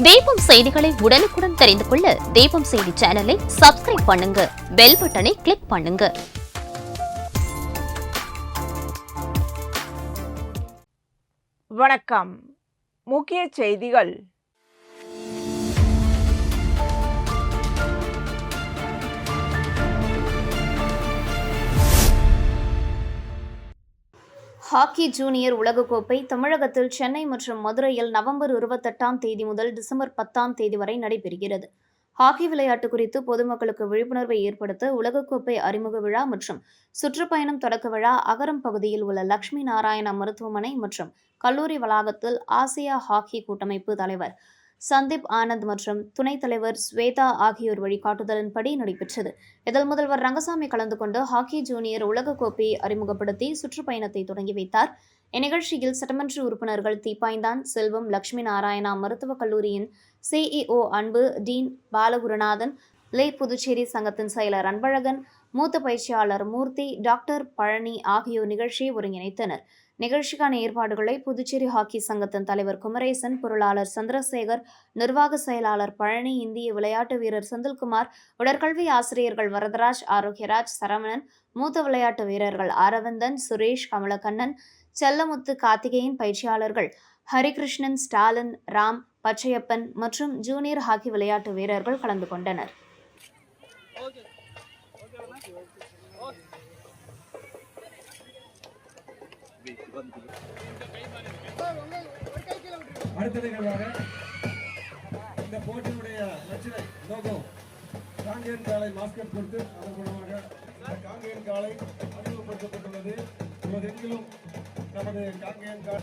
தீபம் செய்திகளை உடனுக்குடன் தெரிந்து கொள்ள தீபம் செய்தி சேனலை சப்ஸ்கிரைப் பண்ணுங்க, பெல் பட்டனை கிளிக் பண்ணுங்க. வணக்கம். முக்கிய செய்திகள். ஹாக்கி ஜூனியர் உலகக்கோப்பை தமிழகத்தில் சென்னை மற்றும் மதுரையில் நவம்பர் 28 முதல் டிசம்பர் 10 வரை நடைபெறுகிறது. ஹாக்கி விளையாட்டு குறித்து பொதுமக்களுக்கு விழிப்புணர்வை ஏற்படுத்த உலகக்கோப்பை அறிமுக விழா மற்றும் சுற்றுப்பயணம் தொடக்க விழா அகரம் பகுதியில் உள்ள லட்சுமி நாராயணா மருத்துவமனை மற்றும் கல்லூரி வளாகத்தில் ஆசியா ஹாக்கி கூட்டமைப்பு தலைவர் சந்தீப் ஆனந்த் மற்றும் துணைத் தலைவர் ஸ்வேதா ஆகியோர் வழிகாட்டுதலின்படி நடைபெற்றது. இதில் முதல்வர் ரங்கசாமி கலந்து கொண்டு ஹாக்கி ஜூனியர் உலகக்கோப்பையை அறிமுகப்படுத்தி சுற்றுப்பயணத்தை தொடங்கி வைத்தார். இந்நிகழ்ச்சியில் சட்டமன்ற உறுப்பினர்கள் தீப்பாய்ந்தான் செல்வம், லட்சுமி நாராயணா மருத்துவக் கல்லூரியின் சிஇஓ அன்பு, டீன் பாலகுருநாதன், புதுச்சேரி சங்கத்தின் செயலர் அன்பழகன், மூத்த பயிற்சியாளர் மூர்த்தி, டாக்டர் பழனி ஆகியோர் நிகழ்ச்சியை ஒருங்கிணைத்தனர். நிகழ்ச்சிக்கான ஏற்பாடுகளை புதுச்சேரி ஹாக்கி சங்கத்தின் தலைவர் குமரேசன், பொருளாளர் சந்திரசேகர், நிர்வாக செயலாளர் பழனி, இந்திய விளையாட்டு வீரர் செந்தில்குமார், உடற்கல்வி ஆசிரியர்கள் வரதராஜ், ஆரோக்கியராஜ், சரவணன், மூத்த விளையாட்டு வீரர்கள் அரவிந்தன், சுரேஷ், கமலக்கண்ணன், செல்லமுத்து, கார்த்திகேயன், பயிற்சியாளர்கள் ஹரிகிருஷ்ணன், ஸ்டாலின், ராம், பச்சையப்பன் மற்றும் ஜூனியர் ஹாக்கி விளையாட்டு வீரர்கள் கலந்து கொண்டனர். அடுத்த நிகழ்வாக இந்த போட்டியுடைய லட்சணை லோகோ காங்கேயன் காளை மாஸ்கட் கொடுத்து அதன் மூலமாக காங்கேயன் காளை அறிமுகப்படுத்தப்பட்டுள்ளது. எங்கிலும் நமது காங்கேயன் காளை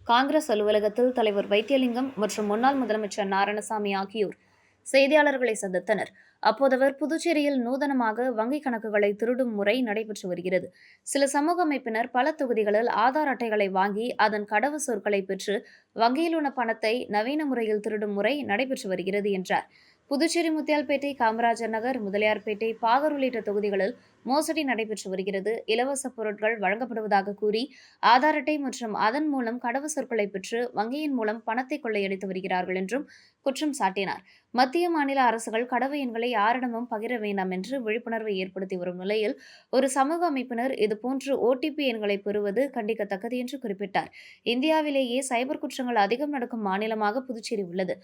காங்கிரஸ் அலுவலகத்தில் தலைவர் வைத்தியலிங்கம் மற்றும் முன்னாள் முதலமைச்சர் நாராயணசாமி ஆகியோர் செய்தியாளர்களை சந்தித்தனர். அப்போது அவர் புதுச்சேரியில் நூதனமாக வங்கிக் கணக்குகளை திருடும் முறை நடைபெற்று வருகிறது. சில சமூக அமைப்பினர் பல தொகுதிகளில் ஆதார் அட்டைகளை வாங்கி அதன் கடவு சொற்களை பெற்று வங்கியில் உள்ள பணத்தை நவீன முறையில் திருடும் முறை நடைபெற்று வருகிறது என்றார். புதுச்சேரி முத்தியால்பேட்டை, காமராஜர் நகர், முதலியார்பேட்டை, பாகூர் உள்ளிட்ட தொகுதிகளில் மோசடி நடைபெற்று வருகிறது. இலவச பொருட்கள் வழங்கப்படுவதாக கூறி ஆதார் அட்டை மற்றும் அதன் மூலம் கடவு சொற்களை பெற்று வங்கியின் மூலம் பணத்தை கொள்ளையடித்து வருகிறார்கள் என்றும் குற்றம் சாட்டினார். மத்திய மாநில அரசுகள் கடவு எண்களை யாரிடமும் பகிர வேண்டாம் என்று விழிப்புணர்வை ஏற்படுத்தி வரும் நிலையில் ஒரு சமூக அமைப்பினர் இதுபோன்று OTP எண்களை பெறுவது கண்டிக்கத்தக்கது என்று குறிப்பிட்டார். இந்தியாவிலேயே சைபர் குற்றங்கள் அதிகம் நடக்கும் மாநிலமாக புதுச்சேரி உள்ளது.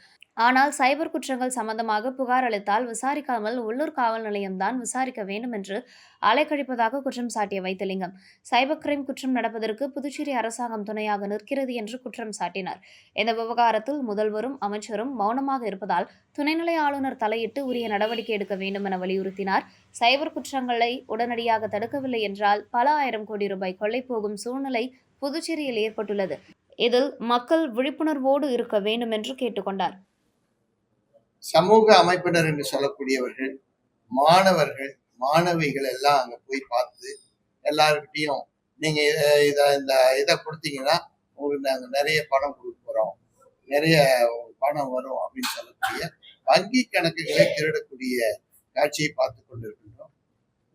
ஆனால் சைபர் குற்றங்கள் சம்பந்தமாக புகார் அளித்தால் விசாரிக்காமல் உள்ளூர் காவல் நிலையம்தான் விசாரிக்க வேண்டும் என்று அலைக்கழிப்பதாக குற்றம் சாட்டிய வைத்திலிங்கம், சைபர் கிரைம் குற்றம் நடப்பதற்கு புதுச்சேரி அரசாங்கம் துணையாக நிற்கிறது என்று குற்றம் சாட்டினார். இந்த விவகாரத்தில் முதல்வரும் அமைச்சரும் மௌனமாக இருப்பதால் துணைநிலை ஆளுநர் தலையிட்டு உரிய நடவடிக்கை எடுக்க வேண்டும் என வலியுறுத்தினார். சைபர் குற்றங்களை உடனடியாக தடுக்கவில்லை என்றால் பல ஆயிரம் கோடி ரூபாய் கொள்ளை போகும் சூழ்நிலை புதுச்சேரியில் ஏற்பட்டுள்ளது. இதில் மக்கள் விழிப்புணர்வோடு இருக்க வேண்டும் என்று கேட்டுக்கொண்டார். சமூக அமைப்பினர் என்று சொல்லக்கூடியவர்கள், மாணவர்கள், மாணவிகள் எல்லாம் அங்க போய் பார்த்து எல்லாருக்கிட்டையும் நீங்க இதை கொடுத்தீங்கன்னா உங்களுக்கு நாங்க நிறைய பணம் கொடுக்க போறோம், நிறைய பணம் வரும் அப்படின்னு சொல்லக்கூடிய வங்கி கணக்குகளை திருடக்கூடிய காட்சியை பார்த்து கொண்டிருக்கின்றோம்.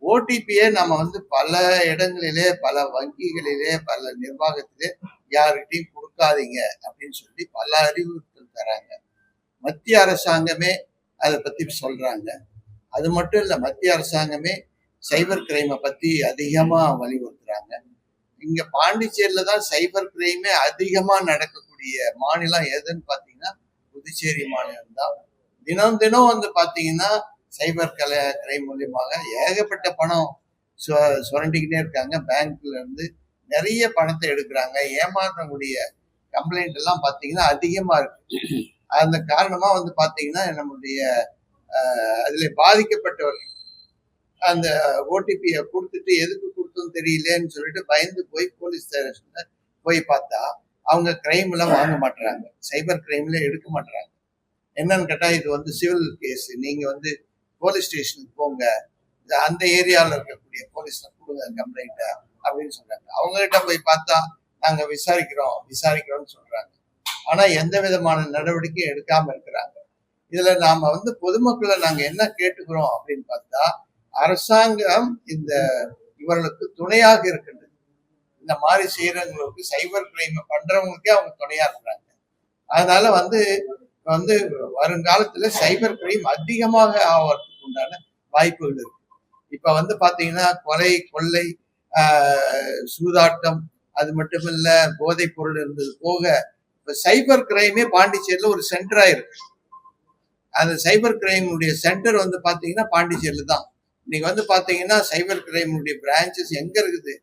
OTPயை நம்ம பல இடங்களிலே, பல வங்கிகளிலே, பல நிர்வாகத்திலே யாருக்கிட்டையும் கொடுக்காதீங்க அப்படின்னு சொல்லி பல அறிவுறுத்தல் தராங்க. மத்திய அரசாங்கமே அதை பத்தி சொல்றாங்க. அது மட்டும் இல்ல, மத்திய அரசாங்கமே சைபர் கிரைமை பத்தி அதிகமா வலியுறுத்துறாங்க. இங்க பாண்டிச்சேரியில தான் சைபர் கிரைமே அதிகமா நடக்கக்கூடிய மாநிலம் எதுன்னு பாத்தீங்கன்னா புதுச்சேரி மாநிலம் தான். தினம் தினம் பாத்தீங்கன்னா சைபர் கிரைம் மூலியமாக ஏகப்பட்ட பணம் சுரண்டிக்கிட்டே இருக்காங்க. பேங்க்ல இருந்து நிறைய பணத்தை எடுக்கிறாங்க. ஏமாற்றக்கூடிய கம்ப்ளைண்ட் எல்லாம் பாத்தீங்கன்னா அதிகமா இருக்கு. அந்த காரணமா பாத்தீங்கன்னா நம்முடைய அதுல பாதிக்கப்பட்டவர்கள் அந்த OTPயை கொடுத்துட்டு எதுக்கு கொடுத்தோம் தெரியலன்னு சொல்லிட்டு பயந்து போய் போலீஸ் ஸ்டேஷன்ல போய் பார்த்தா அவங்க கிரைம் எல்லாம் வாங்க மாட்டாங்க, சைபர் கிரைம்ல எடுக்க மாட்டாங்க. என்னன்னு கேட்டா இது சிவில் கேஸ், நீங்க போலீஸ் ஸ்டேஷனுக்கு போங்க, அந்த ஏரியாவில் இருக்கக்கூடிய போலீஸ்ல கொடுங்க கம்ப்ளைண்ட அப்படின்னு சொல்றாங்க. அவங்க கிட்ட போய் பார்த்தா நாங்க விசாரிக்கிறோம்னு சொல்றாங்க. ஆனா எந்த விதமான நடவடிக்கையும் எடுக்காம இருக்கிறாங்க. இதுல நாம பொதுமக்களை நாங்க என்ன கேட்டுக்கிறோம் அப்படின்னு பார்த்தா, அரசாங்கம் இவர்களுக்கு துணையாக இருக்கின்றது. இந்த மாதிரி செய்யறவங்களுக்கு சைபர் கிரைம் பண்றவங்களுக்கே அவங்க துணையா இருக்கிறாங்க. அதனால வந்து வருங்காலத்துல சைபர் கிரைம் அதிகமாக ஆவதற்கு உண்டான வாய்ப்புகள் இருக்கு. இப்ப வந்து பாத்தீங்கன்னா கொலை, கொள்ளை, சூதாட்டம், அது மட்டும் இல்ல போதைப் பொருள் இருந்தது போக இப்ப சைபர் கிரைமே பாண்டிச்சேரியில ஒரு சென்டரா இருக்கு. அந்த சைபர் கிரைமுடைய சென்டர் வந்து பாத்தீங்கன்னா பாண்டிச்சேரியில தான். இன்னைக்கு வந்து பாத்தீங்கன்னா சைபர் கிரைமுடைய பிரான்ச்சஸ் எங்க இருக்குது?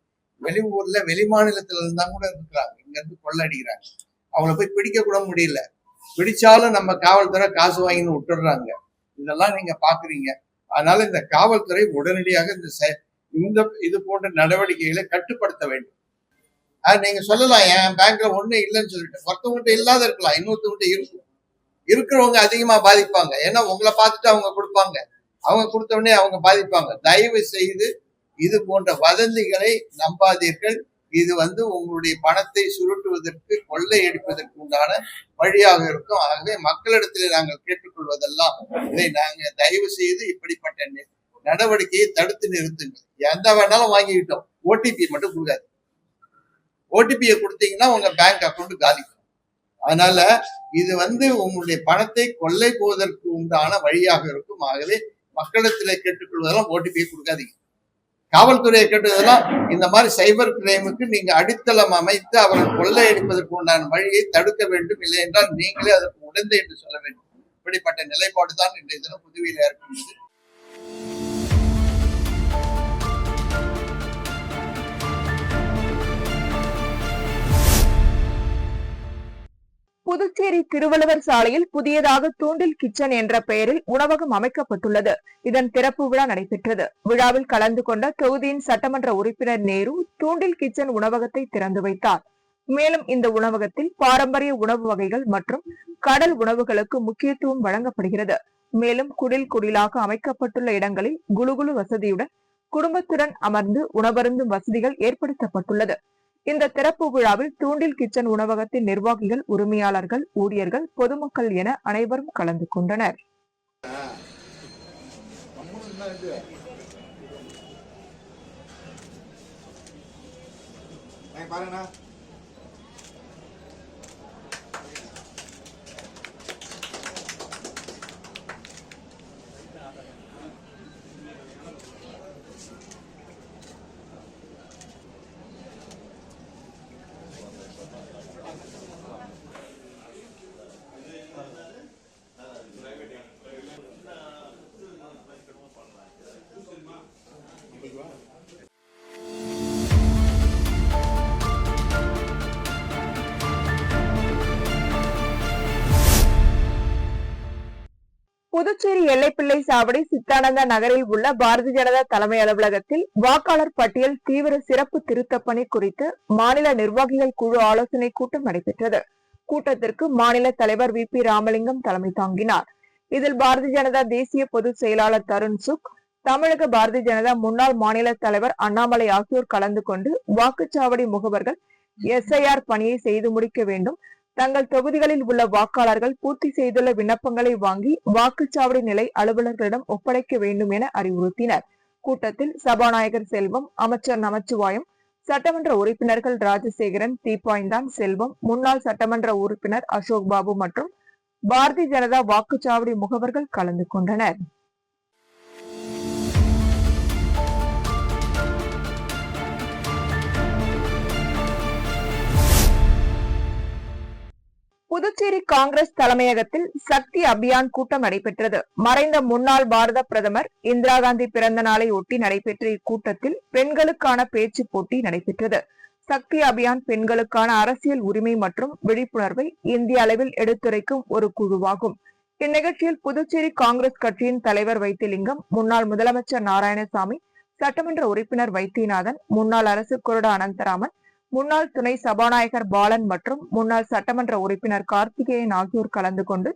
வெளியூர்ல, வெளி மாநிலத்துல இருந்தா கூட இருக்கிறாங்க. இங்க இருந்து கொள்ளடிக்கிறாங்க. அவங்கள போய் பிடிக்க கூட முடியல. பிடிச்சாலும் நம்ம காவல்துறை காசு வாங்கின்னு விட்டுடுறாங்க. இதெல்லாம் நீங்க பாக்குறீங்க. அதனால இந்த காவல்துறை உடனடியாக இந்த இது போன்ற நடவடிக்கைகளை கட்டுப்படுத்த வேண்டும். நீங்க சொல்லலாம், என் பேங்க்ல ஒண்ணு இல்லைன்னு சொல்லிட்டு, ஒருத்தவங்கிட்ட இல்லாத இருக்கலாம், இன்னொருத்தவங்கிட்ட இருக்கும். இருக்கிறவங்க அதிகமா பாதிப்பாங்க. ஏன்னா உங்களை பார்த்துட்டு அவங்க கொடுப்பாங்க, அவங்க கொடுத்த உடனே அவங்க பாதிப்பாங்க. தயவு செய்து இது போன்ற வதந்திகளை நம்பாதீர்கள். இது வந்து உங்களுடைய பணத்தை சுருட்டுவதற்கு, கொள்ளையடிப்பதற்கு உண்டான வழியாக இருக்கும். ஆகவே மக்களிடத்தில் நாங்கள் கேட்டுக்கொள்வதெல்லாம் இதை நாங்க தயவு செய்து இப்படிப்பட்ட நடவடிக்கையை தடுத்து நிறுத்துங்க. எந்த வேணாலும் வாங்கிக்கிட்டோம், ஓடிபி மட்டும் கொடுக்காது. ஓடிபியை கொடுத்தீங்கன்னா உங்க பேங்க் அக்கௌண்ட் காலி. அதனால இது வந்து உங்களுடைய பணத்தை கொள்ளை போவதற்கு உண்டான வழியாக இருக்கும். ஆகவே மக்களிடத்தில் கேட்டுக்கொள்வதெல்லாம் ஓடிபியை கொடுக்காதீங்க. காவல்துறையை கேட்டதெல்லாம் இந்த மாதிரி சைபர் கிரைமுக்கு நீங்க அடித்தளம் அமைத்து அவர்கள் கொள்ளையடிப்பதற்கு உண்டான வழியை தடுக்க வேண்டும். இல்லை என்றால் நீங்களே அதற்கு உடந்தை என்று சொல்ல வேண்டும். இப்படிப்பட்ட நிலைப்பாடுதான் இன்றைய தினம் புதுவையில் இருக்கின்றது. புதுச்சேரி திருவள்ளுவர் சாலையில் புதியதாக தூண்டில் கிச்சன் என்ற பெயரில் உணவகம் அமைக்கப்பட்டுள்ளது. இதன் திறப்பு விழா நடைபெற்றது. விழாவில் கலந்து கொண்ட தொகுதியின் சட்டமன்ற உறுப்பினர் நேரு தூண்டில் கிச்சன் உணவகத்தை திறந்து வைத்தார். மேலும் இந்த உணவகத்தில் பாரம்பரிய உணவு வகைகள் மற்றும் கடல் உணவுகளுக்கு முக்கியத்துவம் வழங்கப்படுகிறது. மேலும் குடில் குடிலாக அமைக்கப்பட்டுள்ள இடங்களில் குலுகுலு வசதியுடன் குடும்பத்துடன் அமர்ந்து உணவருந்தும் வசதிகள் ஏற்படுத்தப்பட்டுள்ளது. இந்த திறப்பு விழாவில் தூண்டில் கிச்சன் உணவகத்தின் நிர்வாகிகள், உரிமையாளர்கள், ஊழியர்கள், பொதுமக்கள் என அனைவரும் கலந்து கொண்டனர். புதுச்சேரி எல்லைப்பிள்ளை சாவடி சித்தானந்தா நகரில் உள்ள பாரதிய ஜனதா தலைமை அலுவலகத்தில் வாக்காளர் பட்டியல் தீவிர சிறப்பு திருத்தப் பணி குறித்து மாநில நிர்வாகிகள் குழு ஆலோசனை கூட்டம் நடைபெற்றது. கூட்டத்திற்கு மாநில தலைவர் VP ராமலிங்கம் தலைமை தாங்கினார். இதில் பாரதிய ஜனதா தேசிய பொதுச் செயலாளர் தருண் சுக், தமிழக பாரதிய ஜனதா முன்னாள் மாநில தலைவர் அண்ணாமலை ஆகியோர் கலந்து கொண்டு வாக்குச்சாவடி முகவர்கள் SIR பணியை செய்து முடிக்க வேண்டும், தங்கள் தொகுதிகளில் உள்ள வாக்காளர்கள் பூர்த்தி செய்துள்ள விண்ணப்பங்களை வாங்கி வாக்குச்சாவடி நிலை அலுவலர்களிடம் ஒப்படைக்க வேண்டும் என அறிவுறுத்தினர். கூட்டத்தில் சபாநாயகர் செல்வம், அமைச்சர் நமச்சிவாயம், சட்டமன்ற உறுப்பினர்கள் ராஜசேகரன், தீப்பாய்ந்தான் செல்வம், முன்னாள் சட்டமன்ற உறுப்பினர் அசோக் பாபு மற்றும் பாரதிய ஜனதா வாக்குச்சாவடி முகவர்கள் கலந்து கொண்டனர். புதுச்சேரி காங்கிரஸ் தலைமையகத்தில் சக்தி அபியான் கூட்டம் நடைபெற்றது. மறைந்த முன்னாள் பாரத பிரதமர் இந்திரா காந்தி பிறந்த நாளை ஒட்டி நடைபெற்ற இக்கூட்டத்தில் பெண்களுக்கான பேச்சு போட்டி நடைபெற்றது. சக்தி அபியான் பெண்களுக்கான அரசியல் உரிமை மற்றும் விழிப்புணர்வை இந்திய அளவில் எடுத்துரைக்கும் ஒரு குழுவாகும். இந்நிகழ்ச்சியில் புதுச்சேரி காங்கிரஸ் கட்சியின் தலைவர் வைத்திலிங்கம், முன்னாள் முதலமைச்சர் நாராயணசாமி, சட்டமன்ற உறுப்பினர் வைத்தியநாதன், முன்னாள் அரசு கொறடா அனந்தராமன், முன்னாள் துணை சபாநாயகர் பாலன் மற்றும் முன்னாள் சட்டமன்ற உறுப்பினர் கார்த்திகேயன் ஆகியோர் கலந்து கொண்டு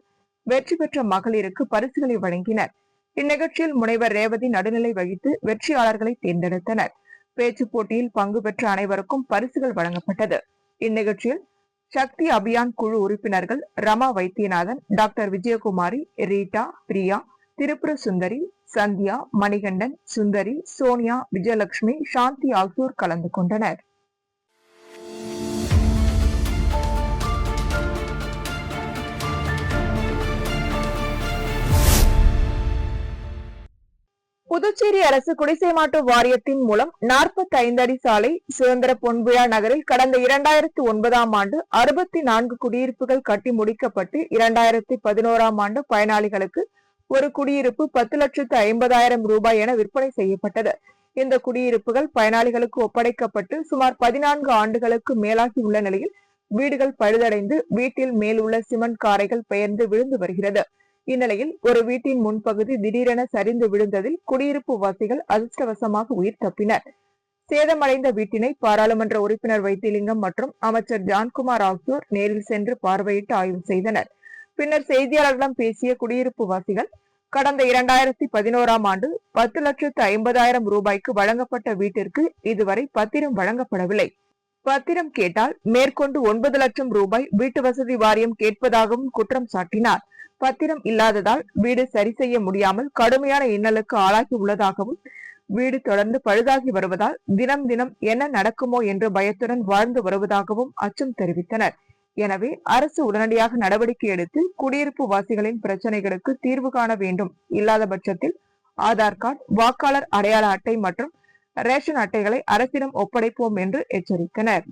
வெற்றி பெற்ற மகளிருக்கு பரிசுகளை வழங்கினர். இந்நிகழ்ச்சியில் முனைவர் ரேவதி நடுநிலை வகித்து வெற்றியாளர்களை தேர்ந்தெடுத்தனர். பேச்சு போட்டியில் பங்கு பெற்ற அனைவருக்கும் பரிசுகள் வழங்கப்பட்டது. இந்நிகழ்ச்சியில் சக்தி அபியான் குழு உறுப்பினர்கள் ரமா வைத்தியநாதன், டாக்டர் விஜயகுமாரி, ரீட்டா, பிரியா, திரிபுர சுந்தரி, சந்தியா, மணிகண்டன், சுந்தரி, சோனியா, விஜயலட்சுமி, சாந்தி ஆகியோர் கலந்து கொண்டனர். புதுச்சேரி அரசு குடிசைமாற்று வாரியத்தின் மூலம் 45 அடி சாலை சுதந்திர பொன்விழா நகரில் கடந்த 2009ஆம் ஆண்டு 64 குடியிருப்புகள் கட்டி முடிக்கப்பட்டு 2011ஆம் ஆண்டு பயனாளிகளுக்கு ஒரு குடியிருப்பு 10,50,000 ரூபாய் என விற்பனை செய்யப்பட்டது. இந்த குடியிருப்புகள் பயனாளிகளுக்கு ஒப்படைக்கப்பட்டு சுமார் 14 ஆண்டுகளுக்கு மேலாகி உள்ள நிலையில் வீடுகள் பழுதடைந்து வீட்டில் மேல் உள்ள சிமெண்ட் காரைகள் பெயர்ந்து விழுந்து வருகிறது. இந்நிலையில் ஒரு வீட்டின் முன்பகுதி திடீரென சரிந்து விழுந்ததில் குடியிருப்பு வாசிகள் அதிர்ஷ்டவசமாக உயிர் தப்பினர். சேதமடைந்த வீட்டினை பாராளுமன்ற உறுப்பினர் வைத்திலிங்கம் மற்றும் அமைச்சர் ஜான்குமார் ஆகியோர் நேரில் சென்று பார்வையிட்டு ஆய்வு செய்தனர். பின்னர் செய்தியாளர்களிடம் பேசிய குடியிருப்பு வாசிகள், கடந்த 2011ஆம் ஆண்டு 10,50,000 ரூபாய்க்கு வழங்கப்பட்ட வீட்டிற்கு இதுவரை பத்திரம் வழங்கப்படவில்லை. பத்திரம் கேட்டால் மேற்கொண்டு 9 லட்சம் ரூபாய் வீட்டு வசதி வாரியம் கேட்பதாகவும் குற்றம் சாட்டினார். பத்திரம் இல்லாததால் வீடு சரி செய்ய முடியாமல் கடுமையான இன்னலுக்கு ஆளாகி உள்ளதாகவும், வீடு தொடர்ந்து பழுதாகி வருவதால் தினம் தினம் என்ன நடக்குமோ என்ற பயத்துடன் வாழ்ந்து வருவதாகவும் அச்சம் தெரிவித்தனர். எனவே அரசு உடனடியாக நடவடிக்கை எடுத்து குடியிருப்பு வாசிகளின் பிரச்சனைகளுக்கு தீர்வு காண வேண்டும். இல்லாத பட்சத்தில் ஆதார் கார்டு, வாக்காளர் அடையாள அட்டை மற்றும் ரேஷன் அட்டைகளை அரசிடம் ஒப்படைப்போம் என்று எச்சரித்தனர்.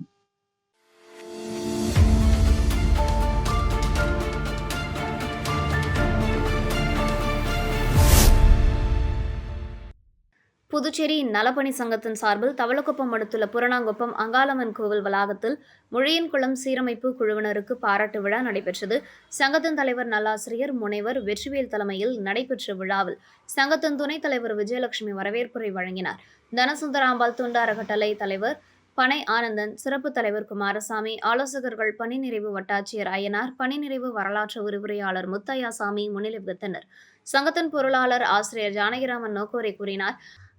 புதுச்சேரி நலப்பணி சங்கத்தின் சார்பில் தவளக்குப்பம் அடுத்துள்ள புரணாங்குப்பம் அங்காளம்மன் கோவில் வளாகத்தில் முழியன்குளம் சீரமைப்பு குழுவினருக்கு பாராட்டு விழா நடைபெற்றது. சங்கத்தின் தலைவர் நல்லாசிரியர் முனைவர் வெற்றிவேல் தலைமையில் நடைபெற்ற விழாவில் சங்கத்தின் துணைத் தலைவர் விஜயலட்சுமி வரவேற்புரை வழங்கினார். தனசுந்தராம்பாள் தொண்டு அறக்கட்டளை தலைவர் பனை ஆனந்தன், சிறப்பு தலைவர் குமாரசாமி, ஆலோசகர்கள் பணிநிறைவு வட்டாட்சியர் அய்யனார், பணிநிறைவு வரலாற்று விரிவுரையாளர் முத்தையாசாமி முன்னிலை வகித்தனர். சங்கத்தின் பொருளாளர் ஆசிரியர் ஜானகிராமன் நோக்கோரை கூறினார்.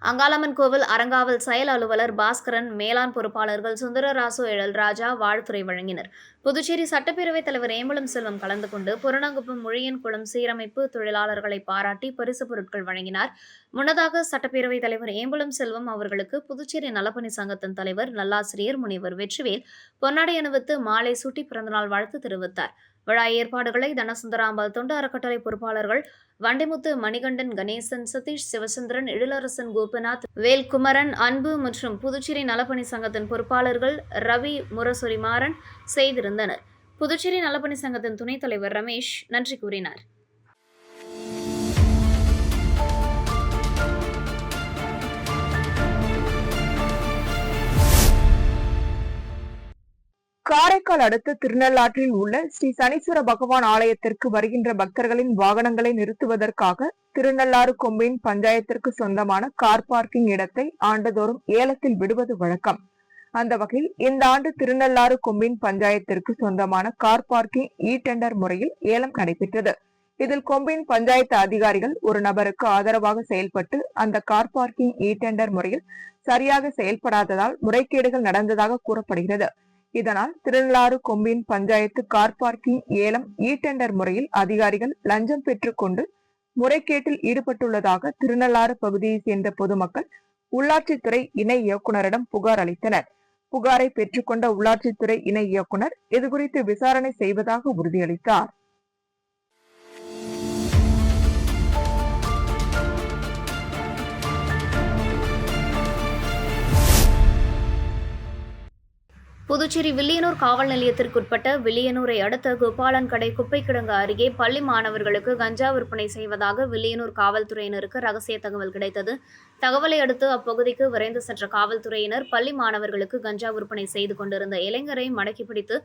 அங்காளம்மன் கோவில் அறங்காவல் செயல் அலுவலர் பாஸ்கரன், மேலாண் பொறுப்பாளர்கள் சுந்தரராசு, எழல்ராஜா வாழ்த்துரை வழங்கினர். புதுச்சேரி சட்டப்பேரவைத் தலைவர் ஏம்பலம் செல்வம் கலந்து கொண்டு புரணாங்குப்பம் முழியன்குளம் சீரமைப்பு தொழிலாளர்களை பாராட்டி பரிசு பொருட்கள் வழங்கினார். முன்னதாக சட்டப்பேரவைத் தலைவர் ஏம்பலம் செல்வம் அவர்களுக்கு புதுச்சேரி நலப்பணி சங்கத்தின் தலைவர் நல்லாசிரியர் முனைவர் வெற்றிவேல் பொன்னாடை அணிவித்து மாலை சூட்டி பிறந்தநாள் வாழ்த்து தெரிவித்தார். விழா ஏற்பாடுகளை தனசுந்தராம்பாள் தொண்டு அறக்கட்டளை பொறுப்பாளர்கள் வண்டிமுத்து, மணிகண்டன், கணேசன், சதீஷ், சிவச்சந்திரன், எழிலரசன், கோபிநாத், வேல்குமரன், அன்பு மற்றும் புதுச்சேரி நலப்பணி சங்கத்தின் பொறுப்பாளர்கள் ரவி, முரசொரிமாறன் செய்திருந்தனர். புதுச்சேரி நலப்பணி சங்கத்தின் துணைத் தலைவர் ரமேஷ் நன்றி கூறினார். காரைக்கால் அடுத்த திருநள்ளாற்றில் உள்ள ஸ்ரீ சனீஸ்வர பகவான் ஆலயத்திற்கு வருகின்ற பக்தர்களின் வாகனங்களை நிறுத்துவதற்காக திருநள்ளாறு கொம்யூன் பஞ்சாயத்திற்கு சொந்தமான கார் பார்க்கிங் இடத்தை ஆண்டுதோறும் ஏலத்தில் விடுவது வழக்கம். அந்த வகையில் இந்த ஆண்டு திருநள்ளாறு கொம்யூன் பஞ்சாயத்திற்கு சொந்தமான கார் பார்க்கிங் டெண்டர் முறையில் ஏலம் நடைபெற்றது. இதில் கொம்யூன் பஞ்சாயத்து அதிகாரிகள் ஒரு நபருக்கு ஆதரவாக செயல்பட்டு அந்த கார் பார்க்கிங் டெண்டர் முறையில் சரியாக செயல்படாததால் முறைகேடுகள் நடந்ததாக கூறப்படுகிறது. இதனால் Thirunallar commune panchayat car parking ஏலம் டெண்டர் முறையில் அதிகாரிகள் லஞ்சம் பெற்றுக் கொண்டு முறைகேட்டில் ஈடுபட்டுள்ளதாக திருநள்ளாறு பகுதியை சேர்ந்த பொதுமக்கள் உள்ளாட்சித்துறை இணை இயக்குநரிடம் புகார் அளித்தனர். புகாரை பெற்றுக்கொண்ட உள்ளாட்சித்துறை இணை இயக்குநர் இதுகுறித்து விசாரணை செய்வதாக உறுதியளித்தார். புதுச்சேரி வில்லியனூர் காவல் நிலையத்திற்குட்பட்ட வில்லியனூரை அடுத்த கோபாலன் கடை குப்பை கிடங்கு அருகே பள்ளி மாணவர்களுக்கு கஞ்சா விற்பனை செய்வதாக வில்லியனூர் காவல்துறையினருக்கு ரகசிய தகவல் கிடைத்தது. தகவலை அடுத்து அப்பகுதிக்கு விரைந்து சென்ற காவல்துறையினர் பள்ளி மாணவர்களுக்கு கஞ்சா விற்பனை செய்து கொண்டிருந்த இளைஞரை மடக்கி பிடித்து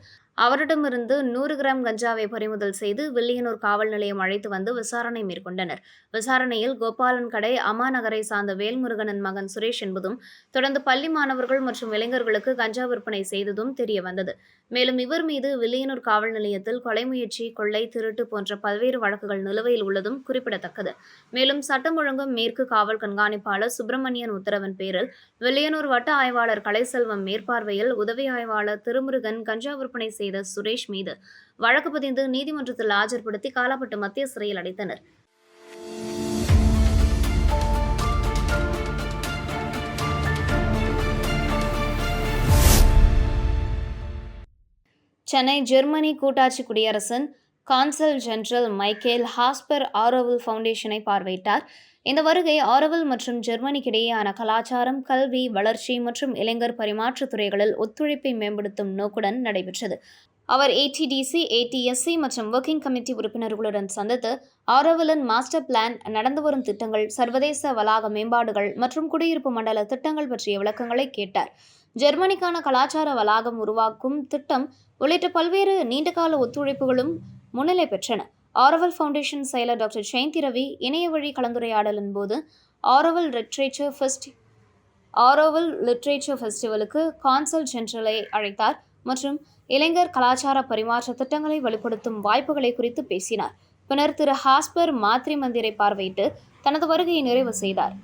அவரிடமிருந்து 100 கிராம் கஞ்சாவை பறிமுதல் செய்து வில்லியனூர் காவல் நிலையம் அழைத்து வந்து விசாரணை மேற்கொண்டனர். விசாரணையில் கோபாலன் கடை அம்மா நகரை சார்ந்த வேல்முருகனின் மகன் சுரேஷ் என்பதும் தொடர்ந்து பள்ளி மாணவர்கள் மற்றும் இளைஞர்களுக்கு கஞ்சா விற்பனை செய்ததும் தெரிய வந்தது. மேலும் இவர் மீது வில்லியனூர் காவல் நிலையத்தில் கொலை முயற்சி, கொள்ளை, திருட்டு போன்ற பல்வேறு வழக்குகள் நிலுவையில் உள்ளதும் குறிப்பிடத்தக்கது. மேலும் சட்டம் ஒழுங்கு மேற்கு காவல் கண்காணிப்பாளர் சுப்பிரமணியன் உத்தரவின் பேரில் வில்லியனூர் வட்ட ஆய்வாளர் கலைசெல்வம் மேற்பார்வையில் உதவி ஆய்வாளர் திருமுருகன் கஞ்சா விற்பனை செய்த சுரேஷ் மீது வழக்கு பதிந்து நீதிமன்றத்தில் ஆஜர்படுத்தி காலாப்பட்டு மத்திய சிறையில் அடைத்தனர். சென்னை ஜெர்மனி கூட்டாட்சி குடியரசின் cancel general Michael Hasper Auroville ஃபவுண்டேஷனை பார்வையிட்டார். இந்த வருகை ஆரோவில் மற்றும் ஜெர்மனிக்கிடையேயான கலாச்சாரம், கல்வி, வளர்ச்சி மற்றும் இளைஞர் பரிமாற்றத் துறைகளில் ஒத்துழைப்பை மேம்படுத்தும் நோக்குடன் நடைபெற்றது. அவர் ஏடிடிசி, ஏடிஎஸ்சி மற்றும் ஒர்க்கிங் கமிட்டி உறுப்பினர்களுடன் சந்தித்து ஆரோவிலின் மாஸ்டர் பிளான், நடந்து வரும் திட்டங்கள், சர்வதேச வளாக மேம்பாடுகள் மற்றும் குடியிருப்பு மண்டல திட்டங்கள் பற்றிய விளக்கங்களை கேட்டார். ஜெர்மனிக்கான கலாச்சார வளாகம் உருவாக்கும் திட்டம் உள்ளிட்ட பல்வேறு நீண்டகால ஒத்துழைப்புகளும் முன்னிலை பெற்றன. ஆரோவில் ஃபவுண்டேஷன் செயலர் டாக்டர் ஜெயந்தி ரவி இணைய வழி கலந்துரையாடலின் போது ஆரோவில் லிட்ரேச்சர் ஃபெஸ்டிவலுக்கு கான்சல் ஜெனரலை அழைத்தார் மற்றும் இளைஞர் கலாச்சார பரிமாற்ற திட்டங்களை வெளிப்படுத்தும் வாய்ப்புகளை குறித்து பேசினார். பின்னர் திரு ஹாஸ்பர் மாத்ரி மந்திரை பார்வையிட்டு தனது வருகையை நிறைவு செய்தார்.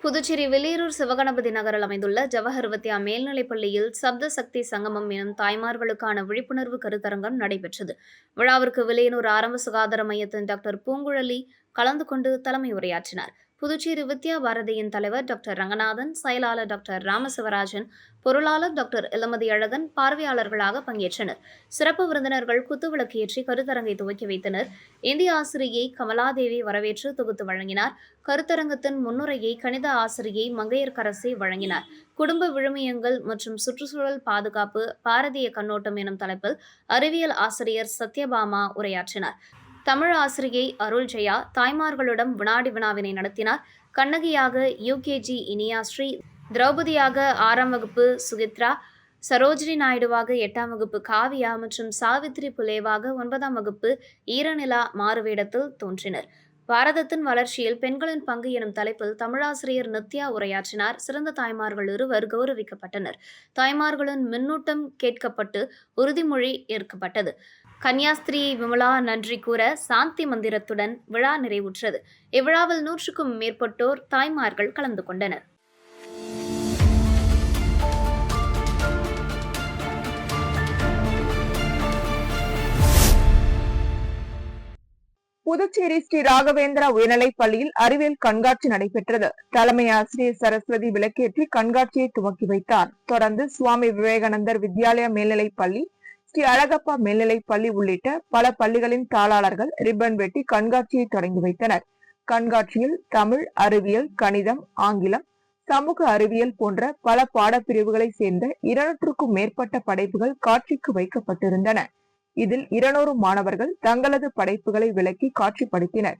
புதுச்சேரி வில்லியனூர் சிவகணபதி நகரில் அமைந்துள்ள ஜவஹர் வித்யா மேல்நிலைப்பள்ளியில் சப்த சக்தி சங்கமம் எனும் தாய்மார்களுக்கான விழிப்புணர்வு கருத்தரங்கம் நடைபெற்றது. விழாவிற்கு வில்லியனூர் ஆரம்ப சுகாதார மையத்தின் டாக்டர் பூங்குழலி கலந்து கொண்டு தலைமை உரையாற்றினார். புதுச்சேரி வித்யா பாரதியின் தலைவர் டாக்டர் ரங்கநாதன், செயலாளர் டாக்டர் ராமசிவராஜன், பொருளாளர் டாக்டர் இளமதி அழகன் பார்வையாளர்களாக பங்கேற்றனர். சிறப்பு விருந்தினர்கள் குத்துவிளக்கு ஏற்றி கருத்தரங்கை துவக்கி வைத்தனர். இந்திய ஆசிரியை கமலாதேவி வரவேற்று தொகுத்து வழங்கினார். கருத்தரங்கத்தின் முன்னுரையை கணித ஆசிரியை மங்கையர்கரசி வழங்கினார். குடும்ப விழுமியங்கள் மற்றும் சுற்றுச்சூழல் பாதுகாப்பு, பாரதிய கண்ணோட்டம் எனும் தலைப்பில் அறிவியல் ஆசிரியர் சத்யபாமா உரையாற்றினார். தமிழ் ஆசிரியை அருள் ஜெயா தாய்மார்களிடம் வினாடி வினாவினை நடத்தினார். கண்ணகியாக யூகேஜி இனியாஸ்ரீ, திரௌபதியாக 6ஆம் வகுப்பு சுகித்ரா, சரோஜினி நாயுடுவாக 8ஆம் வகுப்பு காவியா மற்றும் சாவித்ரி புலேவாக 9ஆம் வகுப்பு ஈரநிலா மாறுவேடத்தில் தோன்றினர். பாரதத்தின் வளர்ச்சியில் பெண்களின் பங்கு எனும் தலைப்பில் தமிழாசிரியர் நித்யா உரையாற்றினார். சிறந்த தாய்மார்கள் 2 கௌரவிக்கப்பட்டனர். தாய்மார்களின் மின்னூட்டம் கேட்கப்பட்டு உறுதிமொழி ஏற்கப்பட்டது. கன்னியாஸ்திரி விமலா நன்றி கூற சாந்தி மந்திரத்துடன் விழா நிறைவுற்றது. இவ்விழாவில் 100க்கும் மேற்பட்டோர் தாய்மார்கள் கலந்து கொண்டனர். புதுச்சேரி ஸ்ரீ ராகவேந்திரா உயர்நிலைப் பள்ளியில் அறிவியல் கண்காட்சி நடைபெற்றது. தலைமை ஆசிரியர் சரஸ்வதி விளக்கேற்றி கண்காட்சியை துவக்கி வைத்தார். தொடர்ந்து சுவாமி விவேகானந்தர் வித்யாலயா மேல்நிலைப் பள்ளி, ஸ்ரீ அழகப்பா மேல்நிலைப் பள்ளி உள்ளிட்ட பல பள்ளிகளின் தாளாளர்கள் ரிப்பன் வெட்டி கண்காட்சியை தொடங்கி வைத்தனர். கண்காட்சியில் தமிழ், அறிவியல், கணிதம், ஆங்கிலம், சமூக அறிவியல் போன்ற பல பாடப்பிரிவுகளை சேர்ந்த 200க்கும் மேற்பட்ட படைப்புகள் காட்சிக்கு வைக்கப்பட்டிருந்தன. இதில் 200 மாணவர்கள் தங்களது படைப்புகளை விளக்கி காட்சிப்படுத்தினர்.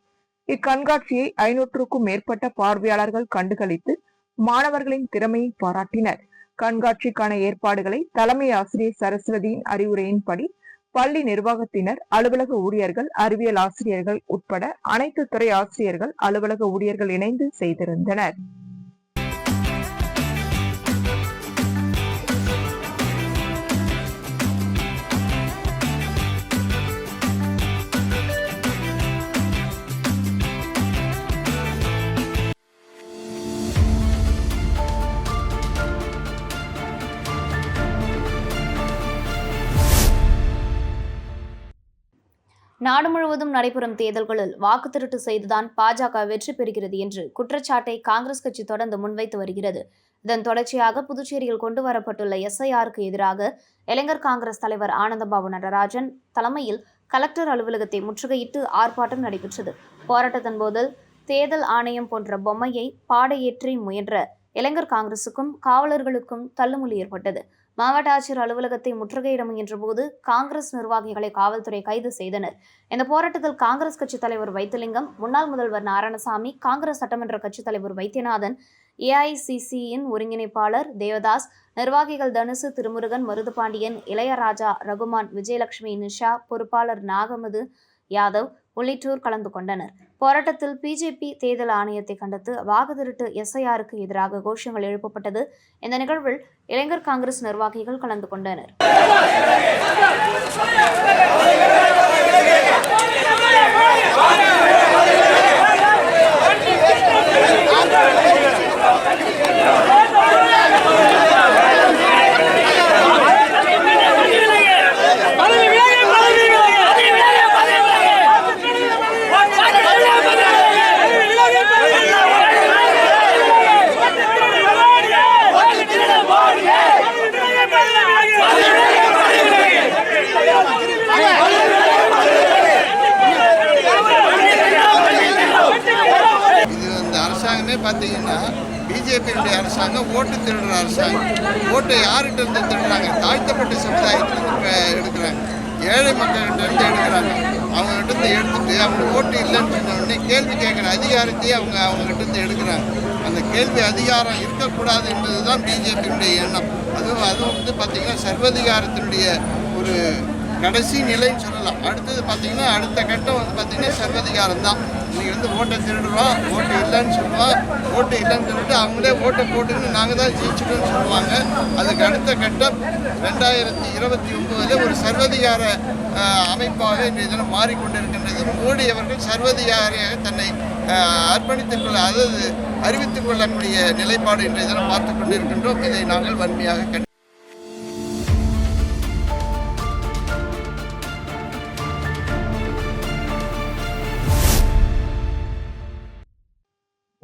இக்கண்காட்சியை 500க்கும் மேற்பட்ட பார்வையாளர்கள் கண்டுகளித்து மாணவர்களின் திறமையை பாராட்டினர். கண்காட்சிக்கான ஏற்பாடுகளை தலைமை ஆசிரியர் சரஸ்வதியின் அறிவுரையின்படி பள்ளி நிர்வாகத்தினர், அலுவலக ஊழியர்கள், அறிவியல் ஆசிரியர்கள் உட்பட அனைத்து துறை ஆசிரியர்கள், அலுவலக ஊழியர்கள் இணைந்து செய்திருந்தனர். நாடு முழுவதும் நடைபெறும் தேர்தல்களில் வாக்கு திருட்டு செய்துதான் பாஜக வெற்றி பெறுகிறது என்று குற்றச்சாட்டை காங்கிரஸ் கட்சி தொடர்ந்து முன்வைத்து வருகிறது. இதன் தொடர்ச்சியாக புதுச்சேரியில் கொண்டுவரப்பட்டுள்ள எஸ்ஐஆருக்கு எதிராக இளைஞர் காங்கிரஸ் தலைவர் ஆனந்தபாபு நடராஜன் தலைமையில் கலெக்டர் அலுவலகத்தை முற்றுகையிட்டு ஆர்ப்பாட்டம் நடைபெற்றது. போராட்டத்தின் போது தேர்தல் ஆணையம் போன்ற பொம்மையை பாடையேற்றி முயன்ற இளைஞர் காங்கிரசுக்கும் காவலர்களுக்கும் தள்ளுமுள்ளி ஏற்பட்டது. மாவட்ட ஆட்சியர் அலுவலகத்தை முற்றுகையிட முயன்ற போது காங்கிரஸ் நிர்வாகிகளை காவல்துறை கைது செய்தனர். இந்த போராட்டத்தில் காங்கிரஸ் கட்சித் தலைவர் வைத்திலிங்கம், முன்னாள் முதல்வர் நாராயணசாமி, காங்கிரஸ் சட்டமன்ற கட்சித் தலைவர் வைத்தியநாதன், ஏஐசிசியின் ஒருங்கிணைப்பாளர் தேவதாஸ், நிர்வாகிகள் தனுசு, திருமுருகன், மருதுபாண்டியன், இளையராஜா, ரகுமான், விஜயலட்சுமி, நிஷா, பொறுப்பாளர் நாகமது யாதவ் உள்ளிட்டோர் கலந்து கொண்டனர். போராட்டத்தில் பிஜேபி தேர்தல் ஆணையத்தை கண்டித்து வாக்கு திருட்டு எஸ்ஐஆருக்கு எதிராக கோஷங்கள் எழுப்பப்பட்டது. இந்த நிகழ்வில் இளைஞர் காங்கிரஸ் நிர்வாகிகள் கலந்து கொண்டனர். பிஜேபியுடைய அரசாங்கம் ஓட்டு திருடுற அரசாங்கம். ஓட்டை யார்கிட்ட இருந்து திருடுறாங்க? தாழ்த்தப்பட்ட சமுதாயத்திலிருந்து எடுக்கிறாங்க, ஏழை மக்கள்கிட்ட இருந்து எடுக்கிறாங்க. அவங்ககிட்ட இருந்து எடுத்துட்டு அவங்க ஓட்டு இல்லைன்னு சொன்ன உடனே கேள்வி கேட்குற அதிகாரத்தையே அவங்ககிட்ட இருந்து எடுக்கிறாங்க. அந்த கேள்வி அதிகாரம் இருக்கக்கூடாது என்பது தான் பிஜேபியுடைய எண்ணம். அதுவும் பார்த்திங்கன்னா சர்வதிகாரத்தினுடைய ஒரு கடைசி நிலைன்னு சொல்லலாம். அடுத்தது பார்த்திங்கன்னா அடுத்த கட்டம் பார்த்திங்கன்னா சர்வதிகாரம் தான். இன்றைக்கி ஓட்டை திருடுறோம், ஓட்டு இல்லைன்னு சொல்லுவோம், ஓட்டு இல்லைன்னு சொல்லிட்டு அவங்களே ஓட்டை போட்டுன்னு நாங்கள் தான் ஜெயிச்சிட்டோன்னு சொல்லுவாங்க. அதுக்கு அடுத்த கட்டம் 2029 ஒரு சர்வதிகார அமைப்பாக இன்றைய தினம் மாறிக்கொண்டிருக்கின்றது. மோடி அவர்கள் சர்வதிகாரியாக தன்னை அர்ப்பணித்துக் கொள்ள, அதாவது அறிவித்துக் கொள்ளக்கூடிய நிலைப்பாடு இன்றைய தினம் பார்த்து கொண்டிருக்கின்றோம். இதை நாங்கள் வன்மையாக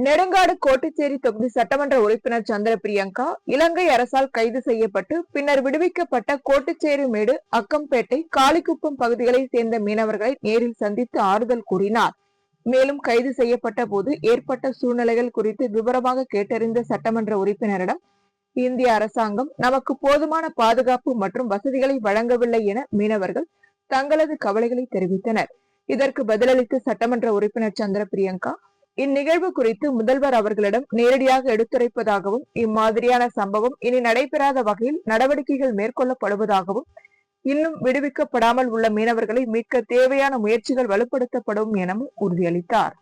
நெடுங்காடு கோட்டுச்சேரி தொகுதி சட்டமன்ற உறுப்பினர் சந்திர பிரியங்கா இலங்கை அரசால் கைது செய்யப்பட்டு பின்னர் விடுவிக்கப்பட்ட கோட்டுச்சேரி மேடு, அக்கம்பேட்டை, காளிக்குப்பம் பகுதிகளை சேர்ந்த மீனவர்களை நேரில் சந்தித்து ஆறுதல் கூறினார். மேலும் கைது செய்யப்பட்ட போது ஏற்பட்ட சூழ்நிலைகள் குறித்து விவரமாக கேட்டறிந்த சட்டமன்ற உறுப்பினரிடம் இந்திய அரசாங்கம் நமக்கு போதுமான பாதுகாப்பு மற்றும் வசதிகளை வழங்கவில்லை என மீனவர்கள் தங்களது கவலைகளை தெரிவித்தனர். இதற்கு பதிலளித்த சட்டமன்ற உறுப்பினர் சந்திர பிரியங்கா இந்நிகழ்வு குறித்து முதல்வர் அவர்களிடம் நேரடியாக எடுத்துரைப்பதாகவும் இம்மாதிரியான சம்பவம் இனி நடைபெறாத வகையில் நடவடிக்கைகள் மேற்கொள்ளப்படுவதாகவும் இன்னும் விடுவிக்கப்படாமல் உள்ள மீனவர்களை மீட்க தேவையான முயற்சிகள் வலுப்படுத்தப்படும் எனவும் உறுதியளித்தார்.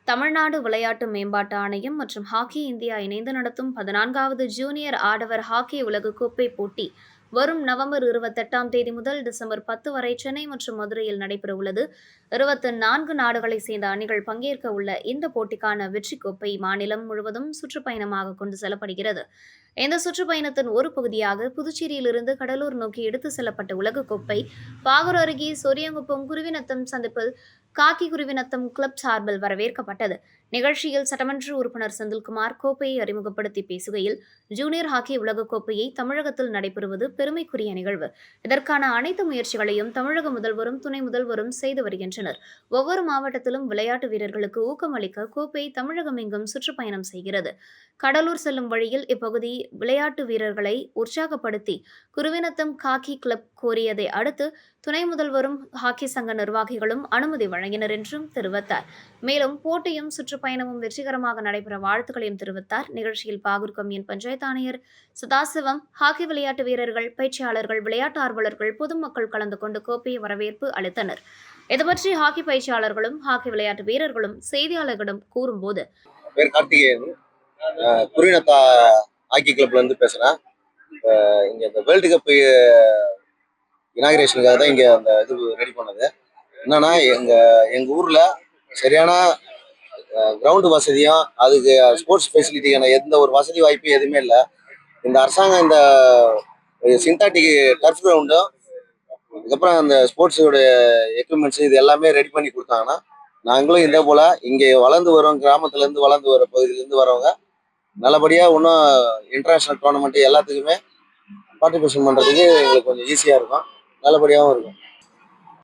தமிழ்நாடு விளையாட்டு மேம்பாட்டு ஆணையம் மற்றும் ஹாக்கி இந்தியா இணைந்து நடத்தும் 14வது ஜூனியர் ஆடவர் ஹாக்கி உலகக்கோப்பை போட்டி வரும் நவம்பர் 28 முதல் டிசம்பர் 10 வரை சென்னை மற்றும் மதுரையில் நடைபெறவுள்ளது. 24 நாடுகளை சேர்ந்த அணிகள் பங்கேற்க உள்ள இந்த போட்டிக்கான வெற்றி கோப்பை மாநிலம் முழுவதும் சுற்றுப்பயணமாக கொண்டு செல்லப்படுகிறது. இந்த சுற்றுப்பயணத்தின் ஒரு பகுதியாக புதுச்சேரியிலிருந்து கடலூர் நோக்கி எடுத்து செல்லப்பட்ட உலகக்கோப்பை பாகூர் அருகே சொரியங்குப்பம் குருவிநத்தம் சந்திப்பில் காக்கி குருவிநத்தம் கிளப் சார்பில் வரவேற்கப்பட்டது. நிகழ்ச்சியில் சட்டமன்ற உறுப்பினர் செந்தில்குமார் கோப்பையை அறிமுகப்படுத்தி பேசுகையில், ஜூனியர் ஹாக்கி உலகக்கோப்பையை தமிழகத்தில் நடைபெறுவது பெருமைக்குரிய நிகழ்வு. இதற்கான அனைத்து முயற்சிகளையும் தமிழக முதல்வரும் துணை முதல்வரும் செய்து வருகின்றனர். ஒவ்வொரு மாவட்டத்திலும் விளையாட்டு வீரர்களுக்கு ஊக்கமளிக்க கோப்பை தமிழகம் எங்கும் சுற்றுப்பயணம் செய்கிறது. கடலூர் செல்லும் வழியில் இப்பகுதி விளையாட்டு வீரர்களை உற்சாகப்படுத்தி குருவிநத்தம் காக்கி கிளப் கோரியதை அடுத்து துணை முதல்வரும் ஹாக்கி சங்க நிர்வாகிகளும் அனுமதி வழங்கினர் என்றும் தெரிவித்தார். மேலும் போட்டியும் சுற்றுப்பயணமும் வெற்றிகரமாக நடைபெற வாழ்த்துக்களையும் தெரிவித்தார். நிகழ்ச்சியில் பாகூர் கம்யூன் பஞ்சாயத்து ஆணையர் சதாசிவம், ஹாக்கி விளையாட்டு வீரர்கள், பயிற்சியாளர்கள், விளையாட்டு ஆர்வலர்கள், பொதுமக்கள் கலந்து கொண்டு கோப்பையை வரவேற்பு அளித்தனர். இதுபற்றி ஹாக்கி பயிற்சியாளர்களும் ஹாக்கி விளையாட்டு வீரர்களும் செய்தியாளர்களிடம் கூறும்போது, குருவிநத்தா ஹாக்கி கிளப்ல இருந்து பேசுறேன். இங்க இந்த வேர்ல்டு கப் இனாகிரேஷனுக்காக தான் இங்க அந்த இது ரெடி பண்ணது. என்னன்னா எங்க ஊர்ல சரியான கிரவுண்டு வசதியும் அதுக்கு ஸ்போர்ட்ஸ் ஃபெசிலிட்டிக்கான எந்த ஒரு வசதி வாய்ப்பும் எதுவுமே இல்லை. இந்த அரசாங்கம் இந்த சிந்தாட்டிக் டர்ஃப் கிரவுண்டும் அதுக்கப்புறம் அந்த ஸ்போர்ட்ஸோடைய எக்யூப்மெண்ட்ஸ் இது எல்லாமே ரெடி பண்ணி கொடுத்தாங்கன்னா நாங்களும் இதே போல இங்கே வளர்ந்து வரோம், கிராமத்துலேருந்து வளர்ந்து வர பகுதியிலேருந்து வரவங்க நல்லபடியாக இன்னும் இன்டர்நேஷ்னல் டோர்னமெண்ட் எல்லாத்துக்குமே பார்ட்டிசிபேஷன் பண்ணுறதுக்கு எங்களுக்கு கொஞ்சம் ஈஸியாக இருக்கும், நல்லபடியாகவும் இருக்கும்.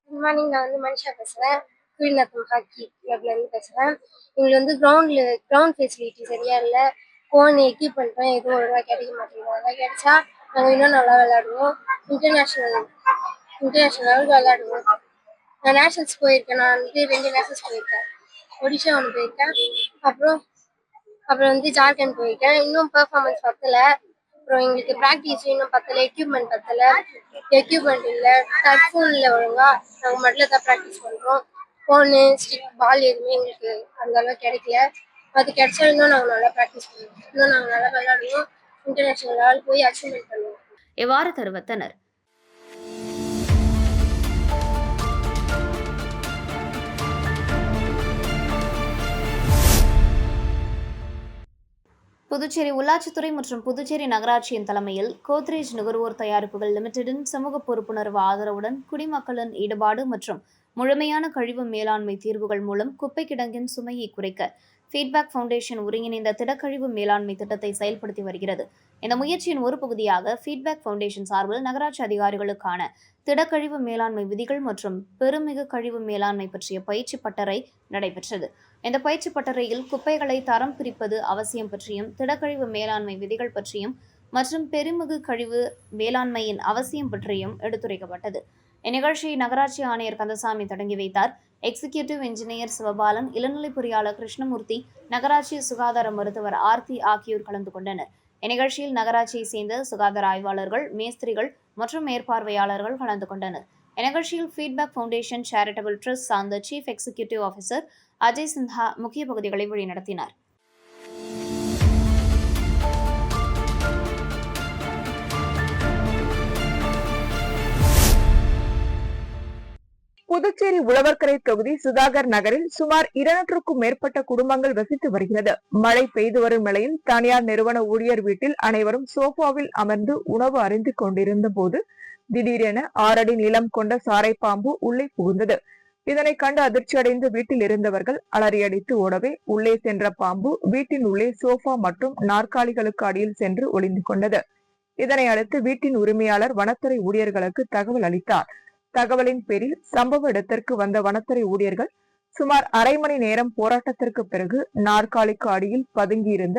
குட் மார்னிங், நான் மனிஷா பேசுகிறேன். குருவிநத்தம் ஹாக்கி கிளப்லேருந்து பேசுகிறேன். எங்களுக்கு கிரவுண்ட் ஃபெசிலிட்டி சரியாக இல்லை, ஃபோன் எக்யூப்மெண்ட்டும் எதுவும் ஒழுங்காக கிடைக்க மாட்டேங்குது. அதெல்லாம் கிடைச்சா நாங்கள் இன்னும் நல்லா விளையாடுவோம், இன்டர்நேஷ்னல் லெவலுக்கு விளையாடுவோம். நான் நேஷனல்ஸ் போயிருக்கேன், நான் 2 நேஷனல்ஸ் போயிருக்கேன். ஒடிஷா ஒன்று போயிருக்கேன், அப்புறம் ஜார்க்கண்ட் போயிருக்கேன். இன்னும் பெர்ஃபார்மன்ஸ் பத்தலை. அப்புறம் எங்களுக்கு ப்ராக்டிஸ் இன்னும் பத்தலை, எக்யூப்மெண்ட் இல்லை, டர்ஃபும் இல்லை ஒழுங்கா. நாங்கள் மட்டில் தான் ப்ராக்டிஸ் பண்ணுறோம். ஃபோனு, ஸ்டிக், பால் எதுவுமே எங்களுக்கு அந்த அளவுக்கு கிடைக்கல. அது கிடைச்சா இன்னும் நாங்கள் நல்லா ப்ராக்டிஸ் பண்ணுவோம், இன்னும் நாங்கள் நல்லா விளையாடுவோம், இன்டர்நேஷ்னல் லெவல் போய் அச்சீவ்மெண்ட் பண்ணுவோம். இவ்வாறு தெரிவித்தனர். புதுச்சேரி உள்ளாட்சித்துறை மற்றும் புதுச்சேரி நகராட்சியின் தலைமையில் கோத்ரேஜ் நுகர்வோர் தயாரிப்புகள் லிமிடெடின் சமூக பொறுப்புணர்வு ஆதரவுடன் குடிமக்களின் ஈடுபாடு மற்றும் முழுமையான கழிவு மேலாண்மை தீர்வுகள் மூலம் குப்பை கிடங்கின் சுமையை குறைக்க ஃபீட்பேக் ஃபவுண்டேஷன் ஒருங்கிணைந்த திடக்கழிவு மேலாண்மை திட்டத்தை செயல்படுத்தி வருகிறது. இந்த முயற்சியின் ஒரு பகுதியாக ஃபீட்பேக் ஃபவுண்டேஷன் சார்பில் நகராட்சி அதிகாரிகளுக்கான திடக்கழிவு மேலாண்மை விதிகள் மற்றும் பெருமிகு கழிவு மேலாண்மை பற்றிய பயிற்சி பட்டறை நடைபெற்றது. இந்த பயிற்சி பட்டறையில் குப்பைகளை தரம் பிரிப்பது அவசியம் பற்றியும், திடக்கழிவு மேலாண்மை விதிகள் பற்றியும் மற்றும் பெருமிகு கழிவு மேலாண்மையின் அவசியம் பற்றியும் எடுத்துரைக்கப்பட்டது. இந்நிகழ்ச்சியை நகராட்சி ஆணையர் கந்தசாமி தொடங்கி வைத்தார். எக்ஸிகியூட்டிவ் இன்ஜினியர் சிவபாலன், இளநிலை பொறியாளர் கிருஷ்ணமூர்த்தி, நகராட்சி சுகாதார மருத்துவர் ஆர்த்தி ஆகியோர் கலந்து கொண்டனர். இந்நிகழ்ச்சியில் நகராட்சியை சேர்ந்த சுகாதார ஆய்வாளர்கள், மேஸ்திரிகள் மற்றும் மேற்பார்வையாளர்கள் கலந்து கொண்டனர். இந்நிகழ்ச்சியில் ஃபீட்பேக் ஃபவுண்டேஷன் சேரிட்டபிள் ட்ரஸ்ட் சார்ந்த chief executive officer Ajay Sinha முக்கிய பகுதிகளை வழிநடத்தினார். புதுச்சேரி உழவர்கரை தொகுதி சுதாகர் நகரில் சுமார் 200க்கும் மேற்பட்ட குடும்பங்கள் வசித்து வருகிறது. மழை பெய்து வரும் நிலையில் தனியார் நிறுவன ஊழியர் வீட்டில் அனைவரும் சோஃபாவில் அமர்ந்து உணவு அருந்தி கொண்டிருந்த போது திடீரென 6 அடி நீளம் கொண்ட சாரை பாம்பு உள்ளே புகுந்தது. இதனை கண்டு அதிர்ச்சியடைந்து வீட்டில் இருந்தவர்கள் அலறியடித்து ஓடவே உள்ளே சென்ற பாம்பு வீட்டின் உள்ளே சோஃபா மற்றும் நாற்காலிகளுக்கு அடியில் சென்று ஒளிந்து கொண்டது. இதனை அடுத்து வீட்டின் உரிமையாளர் வனத்துறை ஊழியர்களுக்கு தகவல் அளித்தார். தகவலின் பேரில் சம்பவ இடத்திற்கு வந்த வனத்துறை ஊழியர்கள் சுமார் அரை மணி நேரம் போராட்டத்திற்கு பிறகு நாற்காலிக்கு அடியில் பதுங்கியிருந்த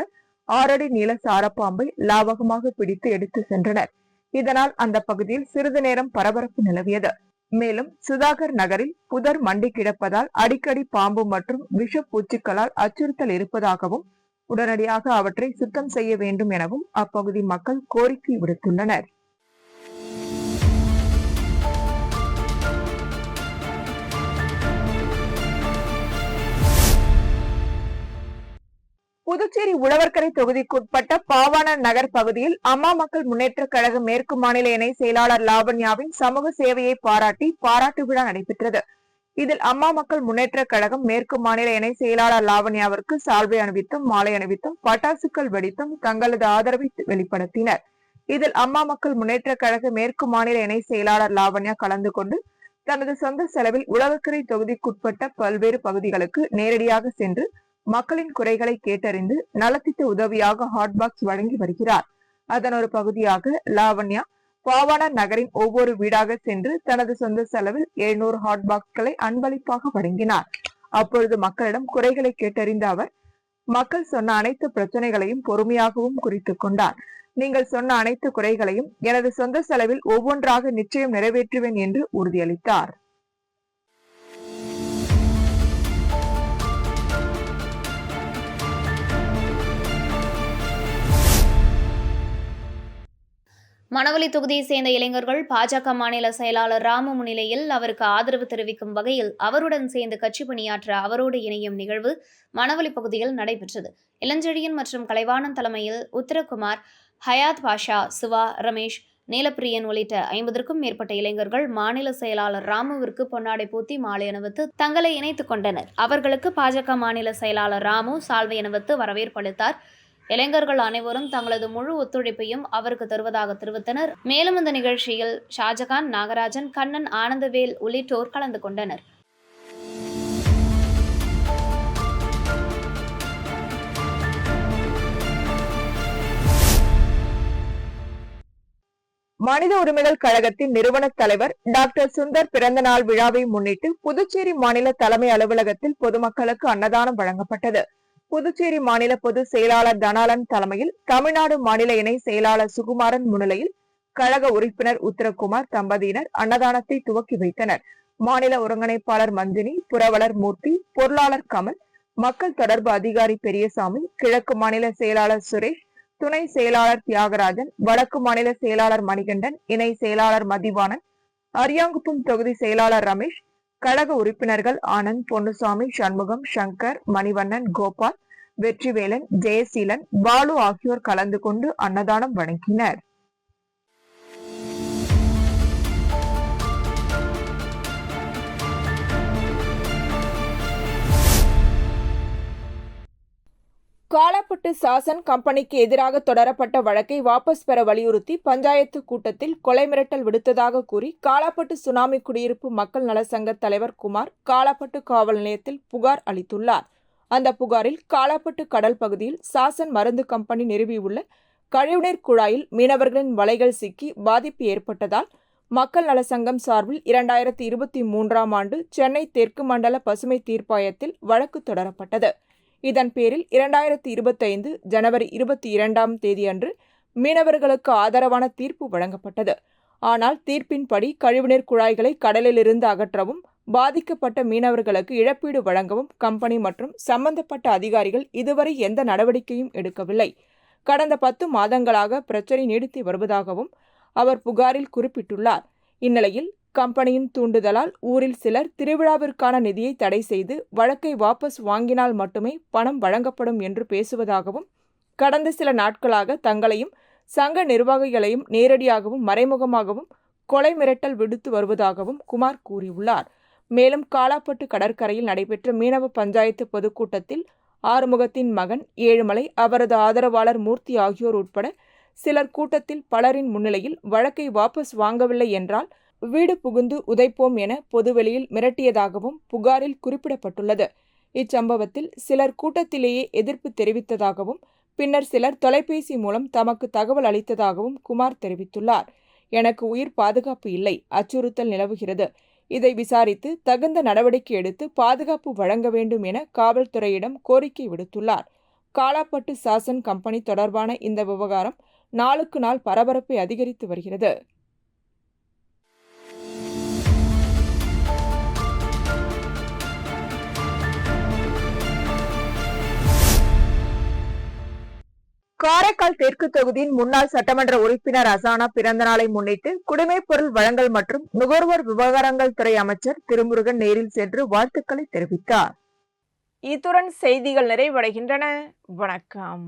6 அடி நீள சாரப்பாம்பை லாவகமாக பிடித்து எடுத்து சென்றனர். இதனால் அந்த பகுதியில் சிறிது நேரம் பரபரப்பு நிலவியது. மேலும் சுதாகர் நகரில் புதர் மண்டி கிடப்பதால் அடிக்கடி பாம்பு மற்றும் விஷ பூச்சிகளால் அச்சுறுத்தல் இருப்பதாகவும் உடனடியாக அவற்றை சுத்தம் செய்ய வேண்டும் எனவும் அப்பகுதி மக்கள் கோரிக்கை விடுத்துள்ளனர். புதுச்சேரி உழவர்கரை தொகுதிக்குட்பட்ட பாவாணர் நகர் பகுதியில் அம்மா மக்கள் முன்னேற்ற கழக மேற்கு மாநில இணை செயலாளர் லாவண்யாவின் சமூக சேவையை பாராட்டி பாராட்டு விழா நடைபெற்றது. இதில் அம்மா மக்கள் முன்னேற்ற கழகம் மேற்கு மாநில இணை செயலாளர் லாவண்யாவிற்கு சால்வை அணிவித்தும் மாலை அணிவித்தும் பட்டாசுக்கள் வெடித்தும் தங்களது ஆதரவை வெளிப்படுத்தினர். இதில் அம்மா மக்கள் முன்னேற்ற கழக மேற்கு மாநில இணை செயலாளர் லாவண்யா கலந்து கொண்டு தனது சொந்த செலவில் உழவர்கரை தொகுதிக்குட்பட்ட பல்வேறு பகுதிகளுக்கு நேரடியாக சென்று மக்களின் குறைகளை கேட்டறிந்து நலத்திட்ட உதவியாக ஹாட்பாக்ஸ் வழங்கி வருகிறார். அதன் ஒரு பகுதியாக லாவண்யா பாவாணர் நகரின் ஒவ்வொரு வீடாக சென்று தனது சொந்த செலவில் 700 ஹாட்பாக்ஸ்களை அன்பளிப்பாக வழங்கினார். அப்பொழுது மக்களிடம் குறைகளை கேட்டறிந்த அவர் மக்கள் சொன்ன அனைத்து பிரச்சனைகளையும் பொறுமையாகவும் குறித்துக் கொண்டார். நீங்கள் சொன்ன அனைத்து குறைகளையும் எனது சொந்த செலவில் ஒவ்வொன்றாக நிச்சயம் நிறைவேற்றுவேன் என்று உறுதியளித்தார். மணவெளி தொகுதியை சேர்ந்த இளைஞர்கள் பாஜக மாநில செயலாளர் ராமு முன்னிலையில் அவருக்கு ஆதரவு தெரிவிக்கும் வகையில் அவருடன் சேர்ந்து கட்சி பணியாற்ற அவரோடு இணையும் நிகழ்வு மணவெளி பகுதியில் நடைபெற்றது. இளஞ்செழியன் மற்றும் கலைவாணன் தலைமையில் உத்தரகுமார், ஹயாத் பாஷா, சிவா, ரமேஷ், நீலப்பிரியன் உள்ளிட்ட 50க்கும் மேற்பட்ட இளைஞர்கள் மாநில செயலாளர் ராமுவிற்கு பொன்னாடை போத்தி மாலை அணிவித்து தங்களை இணைத்துக் கொண்டனர். அவர்களுக்கு பாஜக மாநில செயலாளர் ராமு சால்வை அணிவித்து வரவேற்பு அளித்தார். இளைஞர்கள் அனைவரும் தங்களது முழு ஒத்துழைப்பையும் அவருக்கு தருவதாக தெரிவித்தனர். மேலும் இந்த நிகழ்ச்சியில் ஷாஜகான், நாகராஜன், கண்ணன், ஆனந்தவேல் உள்ளிட்டோர் கலந்து கொண்டனர். மனித உரிமைகள் கழகத்தின் நிறுவன தலைவர் டாக்டர் சுந்தர் பிறந்த நாள் விழாவை முன்னிட்டு புதுச்சேரி மாநில தலைமை அலுவலகத்தில் பொதுமக்களுக்கு அன்னதானம் வழங்கப்பட்டது. புதுச்சேரி மாநில பொதுச் செயலாளர் தனாலன் தலைமையில் தமிழ்நாடு மாநில இணை செயலாளர் சுகுமாரன் முன்னிலையில் கழக உறுப்பினர் உத்தரகுமார் தம்பதியினர் அன்னதானத்தை துவக்கி வைத்தனர். மாநில ஒருங்கிணைப்பாளர் மஞ்சினி, புரவலர் மூர்த்தி, பொருளாளர் கமல், மக்கள் தொடர்பு அதிகாரி பெரியசாமி, கிழக்கு மாநில செயலாளர் சுரேஷ், துணை செயலாளர் தியாகராஜன், வடக்கு மாநில செயலாளர் மணிகண்டன், இணை செயலாளர் மதிவாணன், அரியாங்குப்பம் தொகுதி செயலாளர் ரமேஷ், கழக உறுப்பினர்கள் ஆனந்த், பொன்னுசாமி, சண்முகம், சங்கர், மணிவண்ணன், கோபால், வெற்றிவேலன், ஜெயசீலன், பாலு ஆகியோர் கலந்து கொண்டு அன்னதானம் வழங்கினர். காலாப்பட்டு சாசன் கம்பெனிக்கு எதிராக தொடரப்பட்ட வழக்கை வாபஸ் பெற வலியுறுத்தி பஞ்சாயத்து கூட்டத்தில் கொலை மிரட்டல் விடுத்ததாக கூறி காலாப்பட்டு சுனாமி குடியிருப்பு மக்கள் நலசங்க தலைவர் குமார் காலாப்பட்டு காவல் நிலையத்தில் புகார் அளித்துள்ளார். அந்த புகாரில் காலாப்பட்டு கடல் பகுதியில் சாசன் மருந்து கம்பெனி நிறுவியுள்ள கழிவுநீர் குழாயில் மீனவர்களின் வலைகள் சிக்கி பாதிப்பு ஏற்பட்டதால் மக்கள் நலசங்கம் சார்பில் 2023ஆம் ஆண்டு சென்னை தெற்கு மண்டல பசுமை தீர்ப்பாயத்தில் வழக்கு தொடரப்பட்டது. இதன் பேரில் 2025 ஜனவரி 22ஆம் தேதியன்று மீனவர்களுக்கு ஆதரவான தீர்ப்பு வழங்கப்பட்டது. ஆனால் தீர்ப்பின்படி கழிவுநீர் குழாய்களை கடலிலிருந்து அகற்றவும் பாதிக்கப்பட்ட மீனவர்களுக்கு இழப்பீடு வழங்கவும் கம்பெனி மற்றும் சம்பந்தப்பட்ட அதிகாரிகள் இதுவரை எந்த நடவடிக்கையும் எடுக்கவில்லை. கடந்த 10 மாதங்களாக பிரச்சினை நீடித்து வருவதாகவும் அவர் புகாரில் குறிப்பிட்டுள்ளார். இந்நிலையில் கம்பெனியின் தூண்டுதலால் ஊரில் சிலர் திருவிழாவிற்கான நிதியை தடை செய்து வழக்கை வாபஸ் வாங்கினால் மட்டுமே பணம் வழங்கப்படும் என்று பேசுவதாகவும் கடந்த சில நாட்களாக தங்களையும் சங்க நிர்வாகிகளையும் நேரடியாகவும் மறைமுகமாகவும் கொலை மிரட்டல் விடுத்து வருவதாகவும் குமார் கூறியுள்ளார். மேலும் காலாப்பட்டு கடற்கரையில் நடைபெற்ற மீனவ பஞ்சாயத்து பொதுக்கூட்டத்தில் ஆறுமுகத்தின் மகன் ஏழுமலை, அவரது ஆதரவாளர் மூர்த்தி ஆகியோர் உட்பட சிலர் கூட்டத்தில் பலரின் முன்னிலையில் வழக்கை வாபஸ் வாங்கவில்லை என்றால் வீடு புகுந்து உதைப்போம் என பொதுவெளியில் மிரட்டியதாகவும் புகாரில் குறிப்பிடப்பட்டுள்ளது. இச்சம்பவத்தில் சிலர் கூட்டத்திலேயே எதிர்ப்பு தெரிவித்ததாகவும் பின்னர் சிலர் தொலைபேசி மூலம் தமக்கு தகவல் அளித்ததாகவும் குமார் தெரிவித்துள்ளார். எனக்கு உயிர் பாதுகாப்பு இல்லை, அச்சுறுத்தல் நிலவுகிறது. இதை விசாரித்து தகுந்த நடவடிக்கை எடுத்து பாதுகாப்பு வழங்க வேண்டும் என காவல்துறையிடம் கோரிக்கை விடுத்துள்ளார். காலாப்பட்டு சாசன் கம்பெனி தொடர்பான இந்த விவகாரம் நாளுக்கு நாள் பரபரப்பை அதிகரித்து வருகிறது. காரைக்கால் தெற்கு தொகுதியின் முன்னாள் சட்டமன்ற உறுப்பினர் அசானா பிறந்தநாளை முன்னிட்டு குடிமைப் பொருள் வழங்கல் மற்றும் நுகர்வோர் விவகாரங்கள் துறை அமைச்சர் திருமுருகன் நேரில் சென்று வாழ்த்துக்களை தெரிவித்தார். இத்துடன் செய்திகள் நிறைவடைகின்றன. வணக்கம்.